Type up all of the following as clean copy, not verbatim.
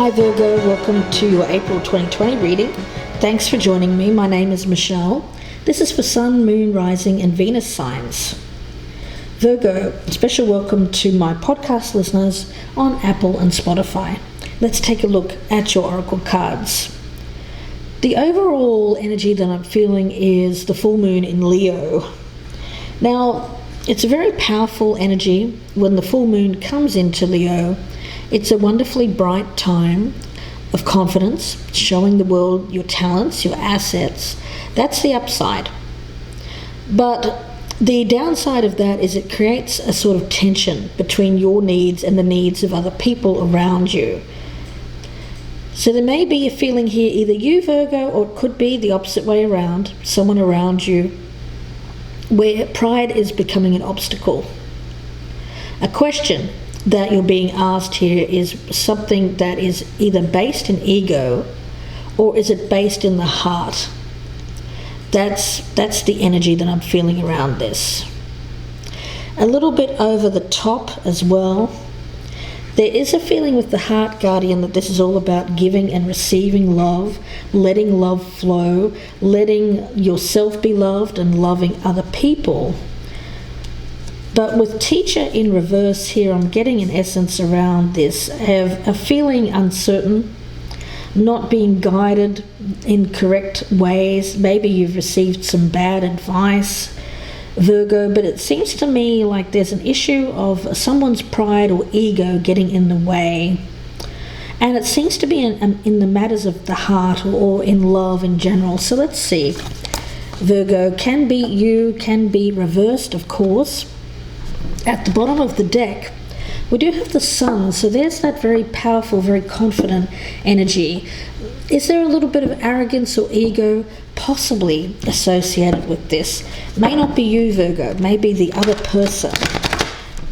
Hi Virgo, welcome to your April 2020 reading. Thanks for joining me. My name is Michelle. This is for Sun, Moon, Rising and Venus signs. Virgo, special welcome to my podcast listeners on Apple and Spotify. Let's take a look at your oracle cards. The overall energy that I'm feeling is the full moon in Leo. Now, it's a very powerful energy when the full moon comes into Leo. It's a wonderfully bright time of confidence, showing the world your talents, your assets. That's the upside. But the downside of that is it creates a sort of tension between your needs and the needs of other people around you. So there may be a feeling here, either you, Virgo, or it could be the opposite way around, someone around you, where pride is becoming an obstacle. A question that you're being asked here is something that is either based in ego or is it based in the heart? That's the energy that I'm feeling around this. A little bit over the top as well. There is a feeling with the heart guardian that this is all about giving and receiving love, letting love flow, letting yourself be loved and loving other people. But with teacher in reverse here, I'm getting an essence around this of feeling uncertain, not being guided in correct ways. Maybe you've received some bad advice, Virgo, but it seems to me like there's an issue of someone's pride or ego getting in the way. And it seems to be in the matters of the heart or in love in general. So let's see. Virgo, can be you, can be reversed, of course. At the bottom of the deck, we do have the sun, so there's that very powerful, very confident energy. Is there a little bit of arrogance or ego possibly associated with this? May not be you, Virgo, may be the other person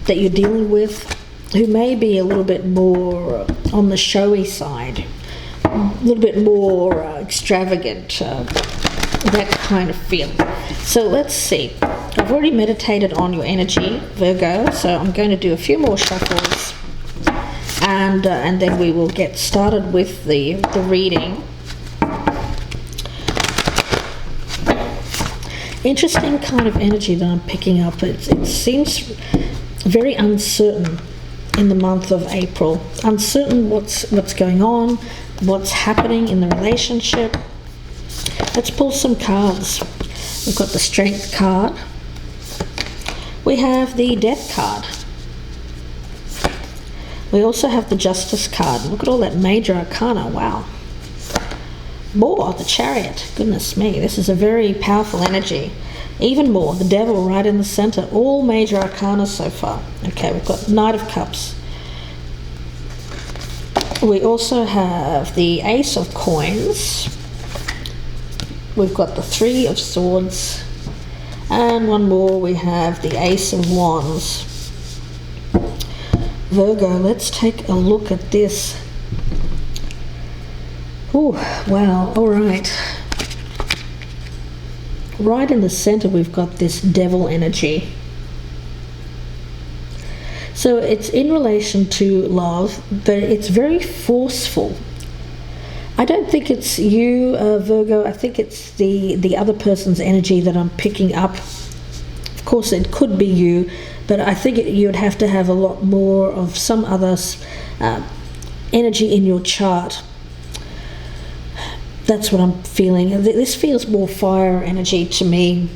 that you're dealing with who may be a little bit more on the showy side, a little bit more extravagant, that kind of feeling. So let's see. I've already meditated on your energy, Virgo, so I'm going to do a few more shuffles and then we will get started with the reading. Interesting kind of energy that I'm picking up. It seems very uncertain in the month of April. Uncertain what's going on, what's happening in the relationship. Let's pull some cards. We've got the Strength card. We have the Death card. We also have the Justice card. Look at all that major arcana. Wow. More, the Chariot. Goodness me, this is a very powerful energy. Even more, the Devil right in the center. All major arcana so far. Okay, we've got Knight of Cups. We also have the Ace of Coins. We've got the Three of Swords. And one more, we have the Ace of Wands. Virgo, let's take a look at this. Oh, wow, all right. Right in the center, we've got this Devil energy. So it's in relation to love, but it's very forceful. I don't think it's you, Virgo. I think it's the other person's energy that I'm picking up. Of course, it could be you, but I think you'd have to have a lot more of some other energy in your chart. That's what I'm feeling. This feels more fire energy to me,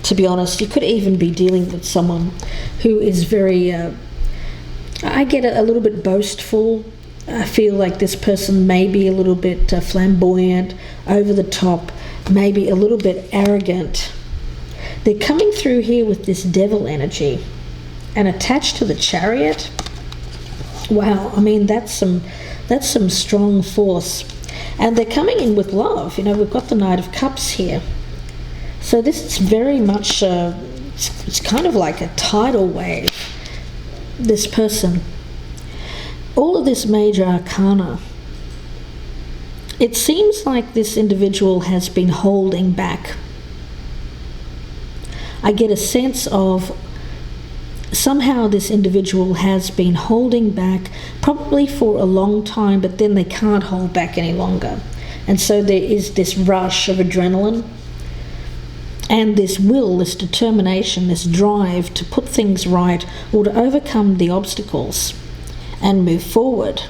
to be honest. You could even be dealing with someone who is very, I get a little bit boastful. I feel like this person may be a little bit flamboyant, over the top, maybe a little bit arrogant. They're coming through here with this Devil energy and attached to the Chariot. Wow, I mean that's some strong force. And they're coming in with love. You know, we've got the Knight of Cups here. So this is very much, it's kind of like a tidal wave, this person. All of this major arcana, it seems like this individual has been holding back. I get a sense of somehow this individual has been holding back, probably for a long time, but then they can't hold back any longer. And so there is this rush of adrenaline and this will, this determination, this drive to put things right or to overcome the obstacles and move forward.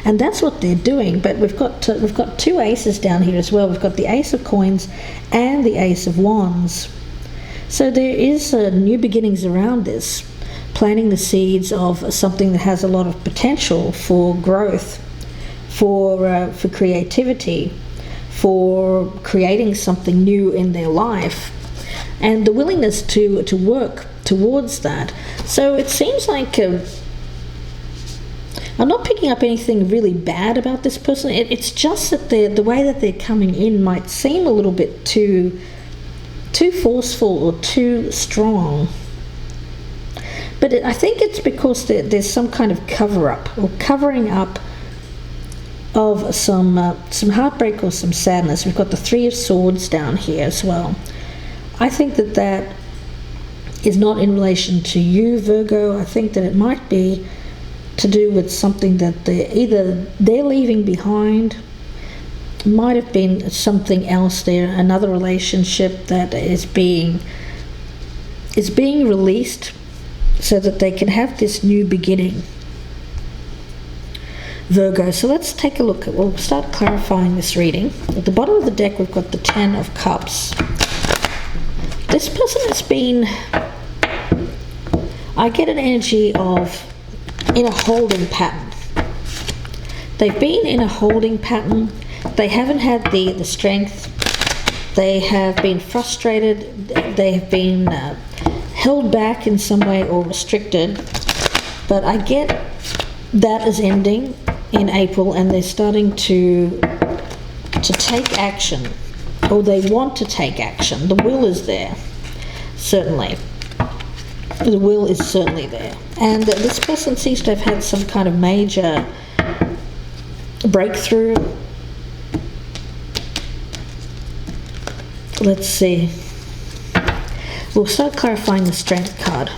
And that's what they're doing. But we've got two aces down here as well. We've got the Ace of Coins and the Ace of Wands. So there is new beginnings around this, planting the seeds of something that has a lot of potential for growth, for creativity, for creating something new in their life, and the willingness to work towards that. So it seems like I'm not picking up anything really bad about this person. It's just that the way that they're coming in might seem a little bit too forceful or too strong. But I think it's because there's some kind of cover-up or covering up of some heartbreak or some sadness. We've got the Three of Swords down here as well. I think that is not in relation to you, Virgo. I think that it might be to do with something that they're leaving behind. Might have been something else there, another relationship that is being released so that they can have this new beginning, Virgo. So let's take a look we'll start clarifying this reading. At the bottom of the deck we've got the Ten of Cups. This person has been, I get an energy of in a holding pattern. They've been in a holding pattern. They haven't had the strength. They have been frustrated. They have been held back in some way or restricted. But I get that is ending in April, and they're starting to take action, or they want to take action. The will is there, certainly. The will is certainly there. And this person seems to have had some kind of major breakthrough. Let's see. We'll start clarifying the Strength card.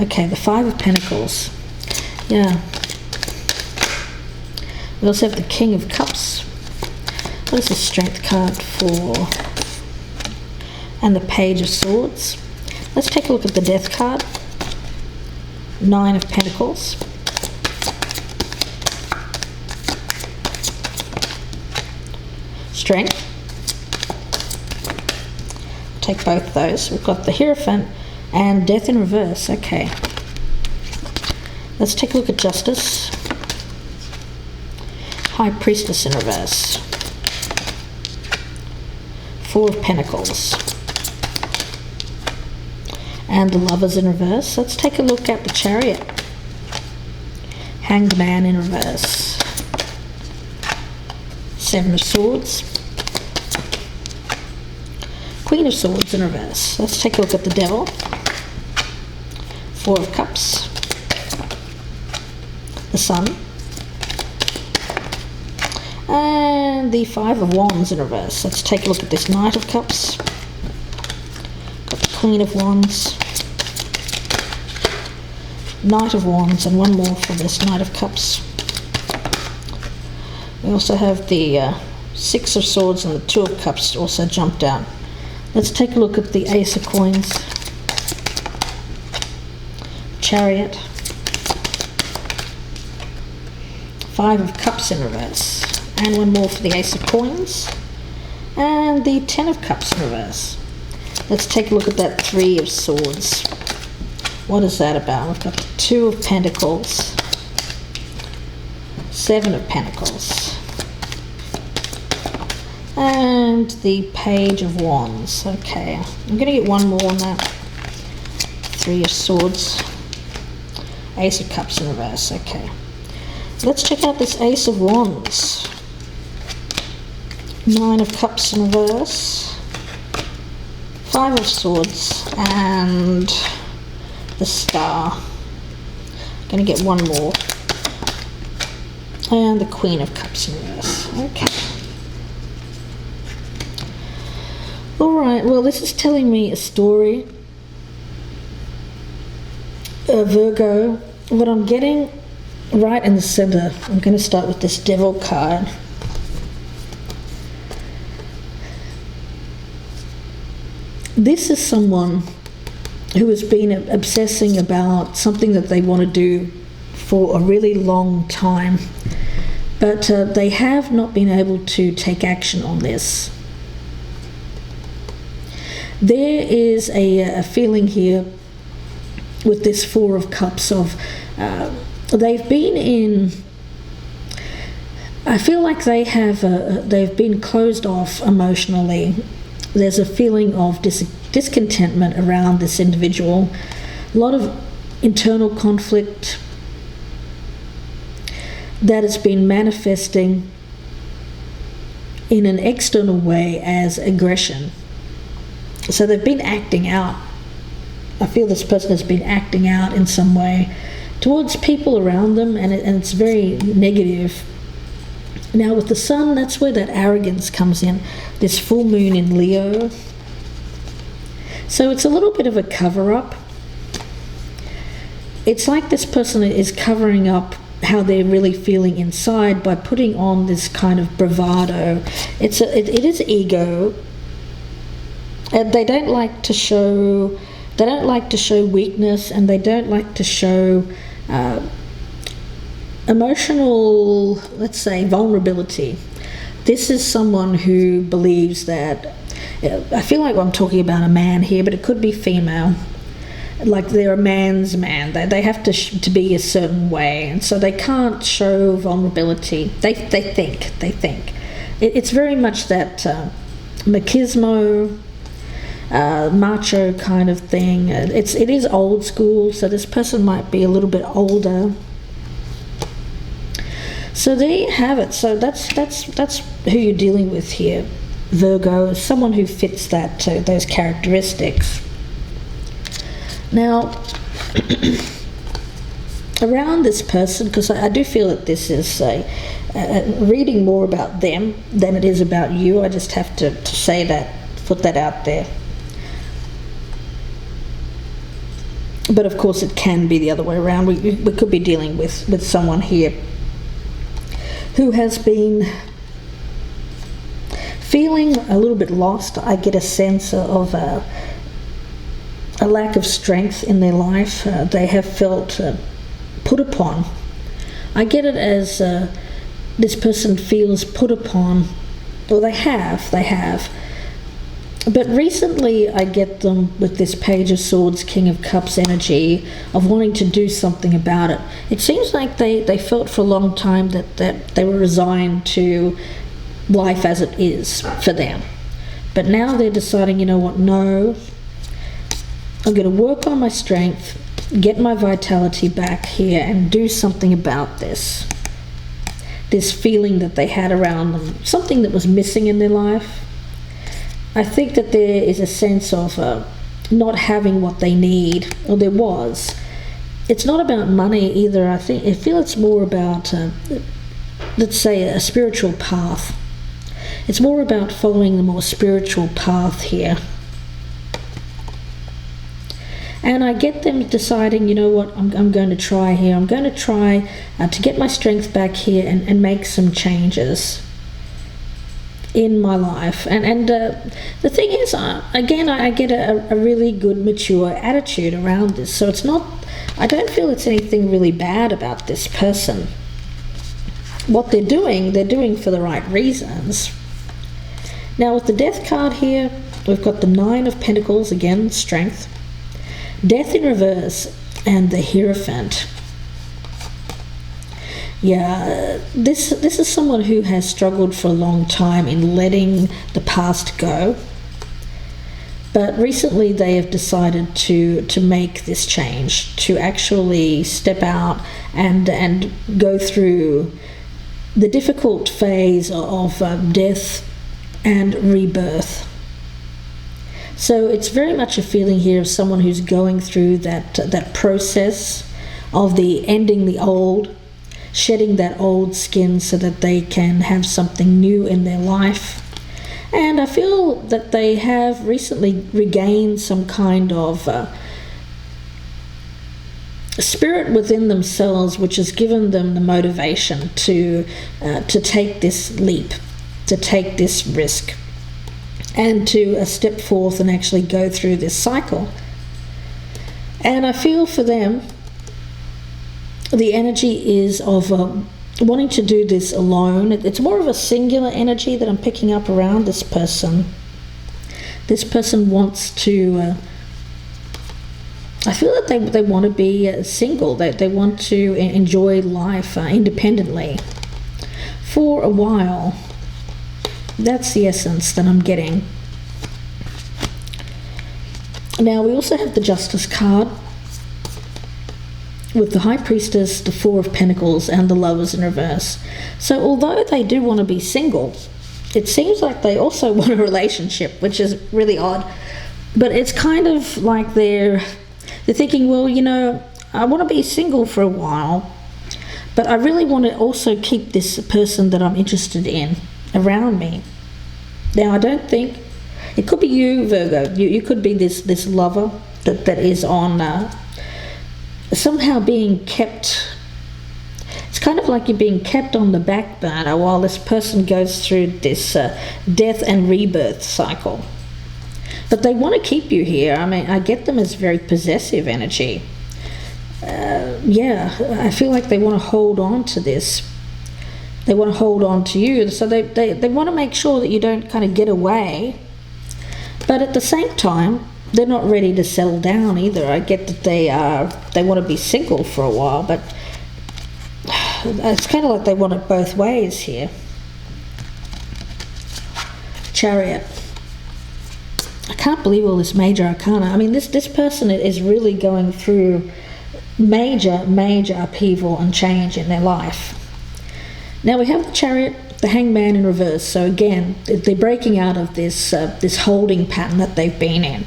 Okay, the Five of Pentacles. Yeah. We also have the King of Cups. What is the Strength card for? And the Page of Swords. Let's take a look at the Death card. Nine of Pentacles. Strength. Take both of those. We've got the Hierophant and Death in reverse. Okay. Let's take a look at Justice. High Priestess in reverse. Four of Pentacles. And the Lovers in reverse. Let's take a look at the Chariot. Hanged Man in reverse. Seven of Swords. Queen of Swords in reverse. Let's take a look at the Devil. Four of Cups. The Sun. And the Five of Wands in reverse. Let's take a look at this Knight of Cups. Got the Queen of Wands. Knight of Wands, and one more for this Knight of Cups. We also have the Six of Swords and the Two of Cups also jumped out. Let's take a look at the Ace of Coins. Chariot. Five of Cups in reverse. And one more for the Ace of Coins. And the Ten of Cups in reverse. Let's take a look at that Three of Swords. What is that about? We've got the Two of Pentacles. Seven of Pentacles. And the Page of Wands. Okay, I'm going to get one more on that. Three of Swords. Ace of Cups in reverse. Okay. Let's check out this Ace of Wands. Nine of Cups in reverse. Five of Swords. And the Star. Going to get one more. And the Queen of Cups in reverse. Okay. Alright, well, this is telling me a story. Virgo, what I'm getting right in the center, I'm going to start with this Devil card. This is someone who has been obsessing about something that they want to do for a really long time, but they have not been able to take action on this. There is a feeling here with this Four of Cups of they've been in, I feel like they've been closed off emotionally. There's a feeling of discontentment around this individual, a lot of internal conflict that has been manifesting in an external way as aggression. So they've been acting out. I feel this person has been acting out in some way towards people around them, and it's very negative. Now with the Sun, that's where that arrogance comes in, this full moon in Leo. So it's a little bit of a cover-up. It's like this person is covering up how they're really feeling inside by putting on this kind of bravado. It is ego. And they don't like to show weakness, and they don't like to show emotional, let's say, vulnerability. This is someone who believes that, I feel like I'm talking about a man here, but it could be female. Like they're a man's man. They have to be a certain way, and so they can't show vulnerability. They think. It's very much that machismo, macho kind of thing. It is old school, so this person might be a little bit older. So there you have it. So that's who you're dealing with here, Virgo, someone who fits those characteristics. Now, around this person, because I do feel that this is reading more about them than it is about you. I just have to say that, put that out there. But of course it can be the other way around. We could be dealing with someone here who has been feeling a little bit lost. I get a sense of a lack of strength in their life. They have felt put upon. I get it as this person feels put upon. Well, they have. But recently I get them with this Page of Swords, King of Cups energy of wanting to do something about it. It seems like they felt for a long time that they were resigned to life as it is for them. But now they're deciding, you know what, no, I'm going to work on my strength, get my vitality back here, and do something about this feeling that they had around them, something that was missing in their life. I think that there is a sense of not having what they need, or there was. It's not about money either. I feel it's more about, let's say, a spiritual path. It's more about following the more spiritual path here. And I get them deciding, you know what, I'm going to try here. I'm going to try to get my strength back here and make some changes in my life. And the thing is, again, I get a really good, mature attitude around this. So it's not, I don't feel it's anything really bad about this person. What they're doing for the right reasons. Now with the Death card here, we've got the Nine of Pentacles, again, strength. Death in reverse, and the Hierophant. Yeah, this is someone who has struggled for a long time in letting the past go. But recently they have decided to make this change, to actually step out and go through the difficult phase of death and rebirth. So it's very much a feeling here of someone who's going through that process of the ending the old, shedding that old skin so that they can have something new in their life. And I feel that they have recently regained some kind of spirit within themselves, which has given them the motivation to take this leap, to take this risk, and to step forth and actually go through this cycle. And I feel for them, the energy is of wanting to do this alone. It's more of a singular energy that I'm picking up around this person. This person wants to, I feel that they want to be single. They want to enjoy life independently for a while. That's the essence that I'm getting. Now we also have the Justice card with the High Priestess, the Four of Pentacles, and the Lovers in reverse. So although they do want to be single, it seems like they also want a relationship, which is really odd. But it's kind of like they're thinking, well, you know, I want to be single for a while, but I really want to also keep this person that I'm interested in around me. Now, I don't think, it could be you, Virgo. You could be this lover that is on somehow being kept. It's kind of like you're being kept on the back burner while this person goes through this death and rebirth cycle. But they want to keep you here. I mean, I get them as very possessive energy. Yeah, I feel like they want to hold on to this. They want to hold on to you. So they want to make sure that you don't kind of get away. But at the same time, they're not ready to settle down either. I get that they want to be single for a while, but it's kind of like they want it both ways here. Chariot. I can't believe all this major arcana. I mean, this person is really going through major upheaval and change in their life. Now we have the Chariot, the Hangman in reverse. So again, they're breaking out of this holding pattern that they've been in.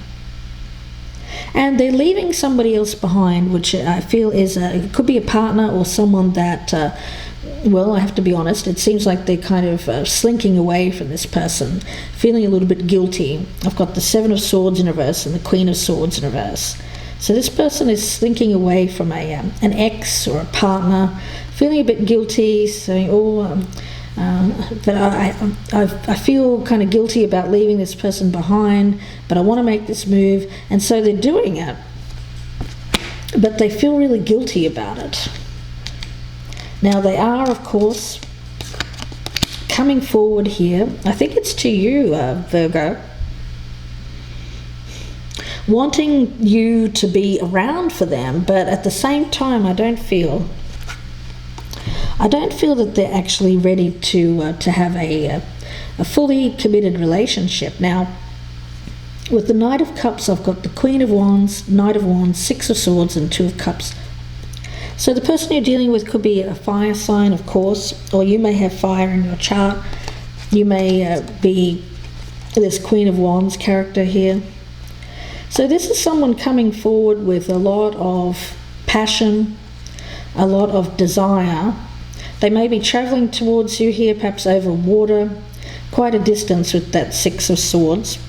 And they're leaving somebody else behind, which I feel is it could be a partner or someone that, well, I have to be honest, it seems like they're kind of slinking away from this person, feeling a little bit guilty. I've got the Seven of Swords in reverse and the Queen of Swords in reverse. So this person is slinking away from an ex or a partner, feeling a bit guilty, saying, but I feel kind of guilty about leaving this person behind, but I want to make this move. And so they're doing it, but they feel really guilty about it. Now they are, of course, coming forward here. I think it's to you, Virgo, wanting you to be around for them, but at the same time, I don't feel that they're actually ready to have a fully committed relationship. Now, with the Knight of Cups, I've got the Queen of Wands, Knight of Wands, Six of Swords, and Two of Cups. So the person you're dealing with could be a fire sign, of course, or you may have fire in your chart. You may be this Queen of Wands character here. So this is someone coming forward with a lot of passion, a lot of desire. They may be traveling towards you here, perhaps over water, quite a distance with that Six of Swords.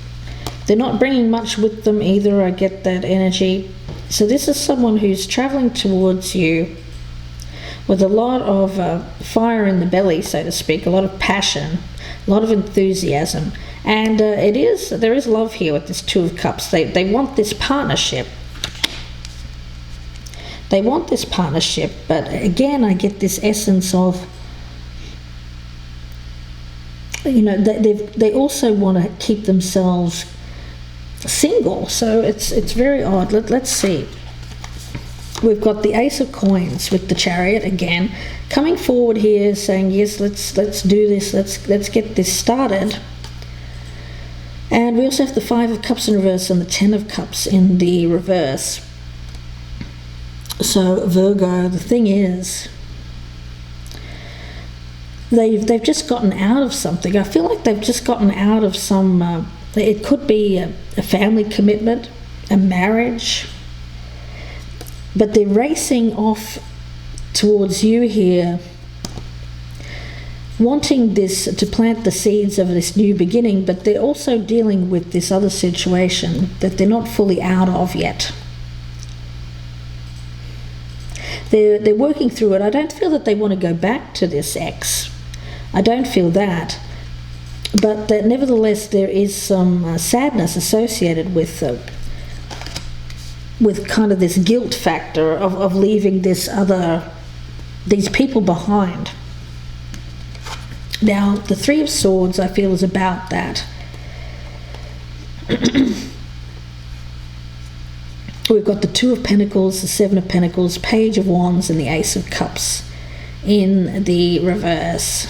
They're not bringing much with them either, I get that energy. So this is someone who's traveling towards you with a lot of fire in the belly, so to speak, a lot of passion, a lot of enthusiasm. And there is love here with this Two of Cups. They want this partnership. They want this partnership, but again, I get this essence of, you know, they also want to keep themselves single. So it's very odd. Let's see. We've got the Ace of Coins with the Chariot again, coming forward here, saying yes, let's do this. Let's get this started. And we also have the Five of Cups in reverse and the Ten of Cups in the reverse. So Virgo, the thing is, they've just gotten out of something. I feel like they've just gotten out of some, it could be a family commitment, a marriage, but they're racing off towards you here, wanting this to plant the seeds of this new beginning, but they're also dealing with this other situation that they're not fully out of yet. They're working through it. I don't feel that they want to go back to this ex. I don't feel that. But that nevertheless there is some sadness associated with kind of this guilt factor of leaving these people behind. Now, the Three of Swords, I feel, is about that. We've got the Two of Pentacles, the Seven of Pentacles, Page of Wands, and the Ace of Cups in the reverse.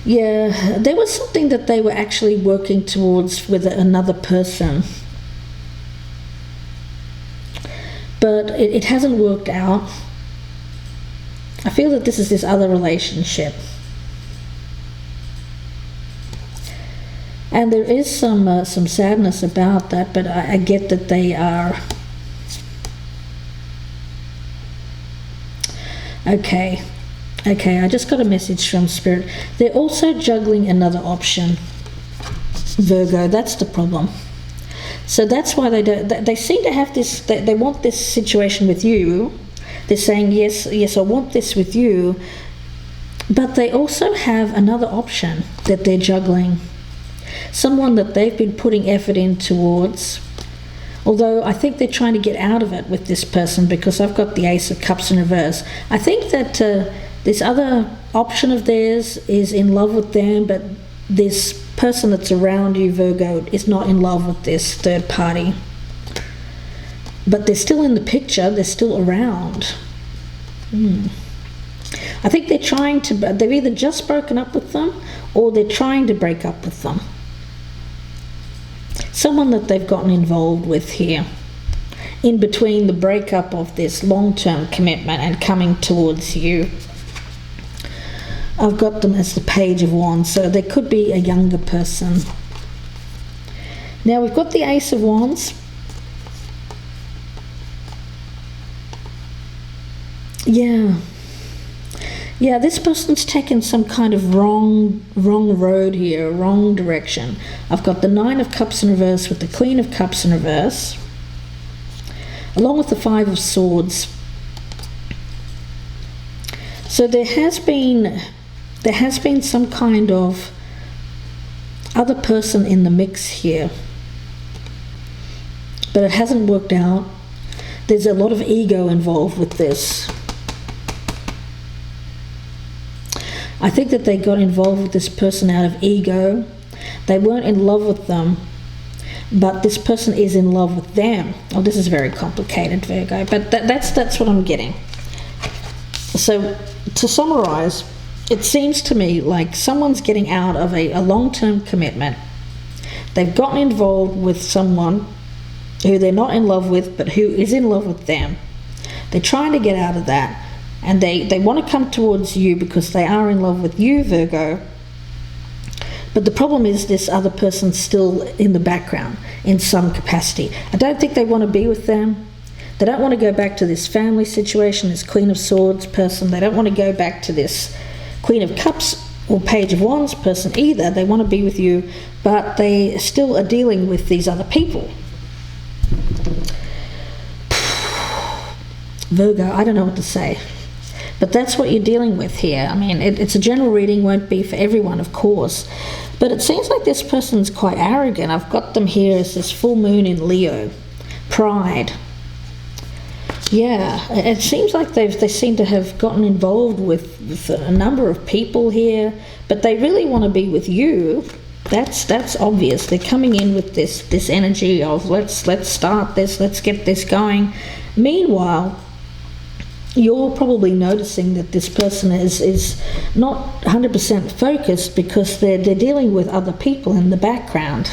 Yeah, there was something that they were actually working towards with another person. But it hasn't worked out. I feel that this is this other relationship. And there is some sadness about that, but I get that they are... Okay, I just got a message from Spirit. They're also juggling another option, Virgo. That's the problem. So that's why they seem to have this, they want this situation with you. They're saying, yes, I want this with you. But they also have another option that they're juggling. Someone that they've been putting effort in towards. Although I think they're trying to get out of it with this person, because I've got the Ace of Cups in reverse. I think that this other option of theirs is in love with them, but this person that's around you, Virgo, is not in love with this third party. But they're still in the picture, they're still around. I think they've either just broken up with them, or they're trying to break up with them. Someone that they've gotten involved with here, in between the breakup of this long-term commitment and coming towards you. I've got them as the Page of Wands, so they could be a younger person. Now we've got the Ace of Wands. Yeah, this person's taken some kind of wrong road here, wrong direction. I've got the Nine of Cups in reverse with the Queen of Cups in reverse, along with the Five of Swords. So there has been some kind of other person in the mix here, but it hasn't worked out. There's a lot of ego involved with this. I think that they got involved with this person out of ego. They weren't in love with them, but this person is in love with them. Oh, this is very complicated, Virgo, but that's what I'm getting. So to summarize, it seems to me like someone's getting out of a long-term commitment. They've gotten involved with someone who they're not in love with, but who is in love with them. They're trying to get out of that. And they want to come towards you because they are in love with you, Virgo. But the problem is this other person's still in the background in some capacity. I don't think they want to be with them. They don't want to go back to this family situation, this Queen of Swords person. They don't want to go back to this Queen of Cups or Page of Wands person either. They want to be with you, but they still are dealing with these other people. Virgo, I don't know what to say. But that's what you're dealing with here. I mean, it's a general reading, won't be for everyone, of course. But it seems like this person's quite arrogant. I've got them here as this full moon in Leo. Pride. Yeah, it seems like they seem to have gotten involved with a number of people here, but they really want to be with you. That's obvious. They're coming in with this energy of let's start this, let's get this going. Meanwhile, you're probably noticing that this person is not 100% focused because they're dealing with other people in the background.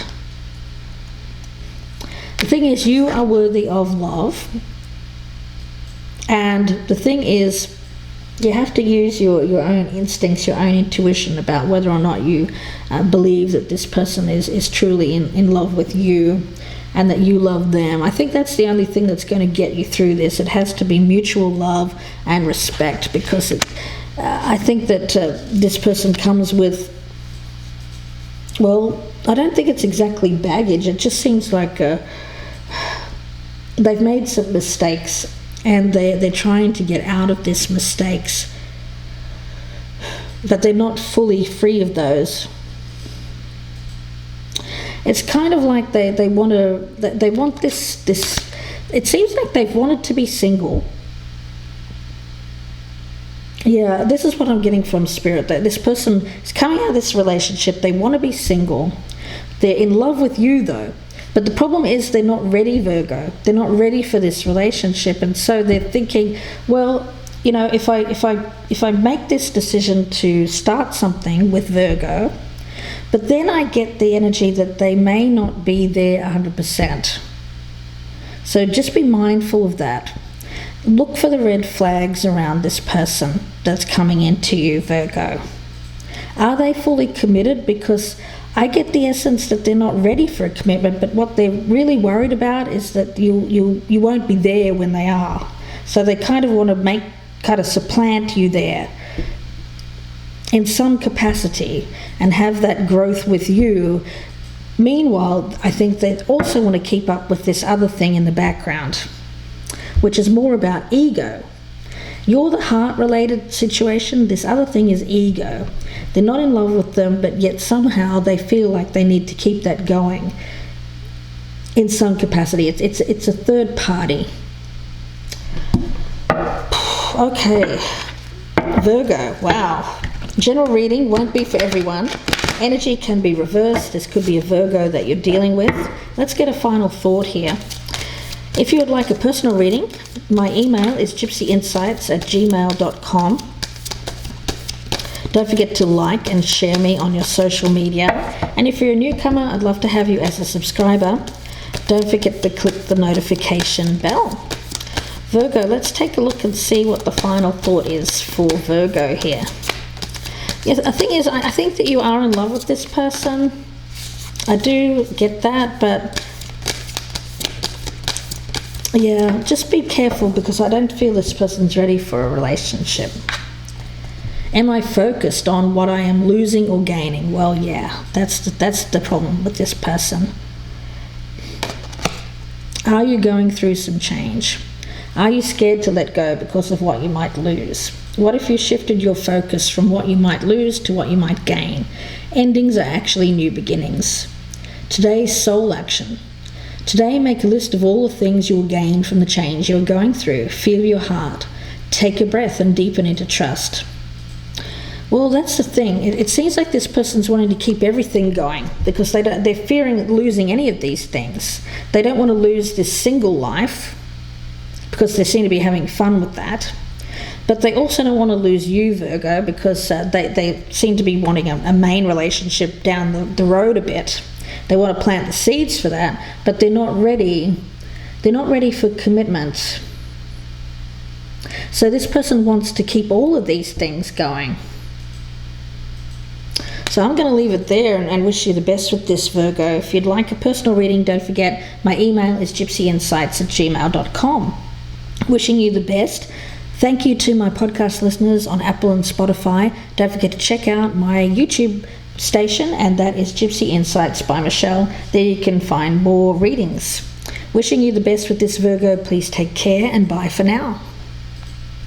The thing is, you are worthy of love, and the thing is, you have to use your own instincts, your own intuition about whether or not you believe that this person is truly in love with you. and that you love them. I think that's the only thing that's going to get you through this. It has to be mutual love and respect, because I think that this person comes with, well, I don't think it's exactly baggage. It just seems like they've made some mistakes, and they're trying to get out of these mistakes, but they're not fully free of those. It's kind of like they want this. It seems like they've wanted to be single. Yeah, this is what I'm getting from Spirit, that this person is coming out of this relationship. They want to be single. They're in love with you, though. But the problem is they're not ready, Virgo. They're not ready for this relationship, and so they're thinking, well, you know, if I make this decision to start something with Virgo, but then I get the energy that they may not be there 100%. So just be mindful of that. Look for the red flags around this person that's coming into you, Virgo. Are they fully committed? Because I get the essence that they're not ready for a commitment, but what they're really worried about is that you won't be there when they are. So they kind of want to supplant you there in some capacity and have that growth with you. Meanwhile, I think they also want to keep up with this other thing in the background, which is more about ego. You're the heart-related situation. This other thing is ego. They're not in love with them, but yet somehow they feel like they need to keep that going in some capacity. It's a third party. Okay, Virgo, wow. General reading won't be for everyone. Energy can be reversed. This could be a Virgo that you're dealing with. Let's get a final thought here. If you would like a personal reading, my email is gypsyinsights@gmail.com. Don't forget to like and share me on your social media. And if you're a newcomer, I'd love to have you as a subscriber. Don't forget to click the notification bell. Virgo, let's take a look and see what the final thought is for Virgo here. Yes, the thing is, I think that you are in love with this person. I do get that, but yeah, just be careful, because I don't feel this person's ready for a relationship. Am I focused on what I am losing or gaining? Well, yeah, that's the problem with this person. Are you going through some change? Are you scared to let go because of what you might lose? What if you shifted your focus from what you might lose to what you might gain? Endings are actually new beginnings. Today's soul action. Today, make a list of all the things you will gain from the change you're going through. Feel your heart. Take a breath and deepen into trust. Well, that's the thing. It seems like this person's wanting to keep everything going, because they're fearing losing any of these things. They don't want to lose this single life, because they seem to be having fun with that. But they also don't want to lose you, Virgo, because they seem to be wanting a main relationship down the road a bit. They want to plant the seeds for that, but they're not ready. They're not ready for commitment. So this person wants to keep all of these things going. So I'm going to leave it there and wish you the best with this, Virgo. If you'd like a personal reading, don't forget my email is gypsyinsights@gmail.com. Wishing you the best. Thank you to my podcast listeners on Apple and Spotify. Don't forget to check out my YouTube station, and that is Gypsy Insights by Michelle. There you can find more readings. Wishing you the best with this, Virgo. Please take care, and bye for now.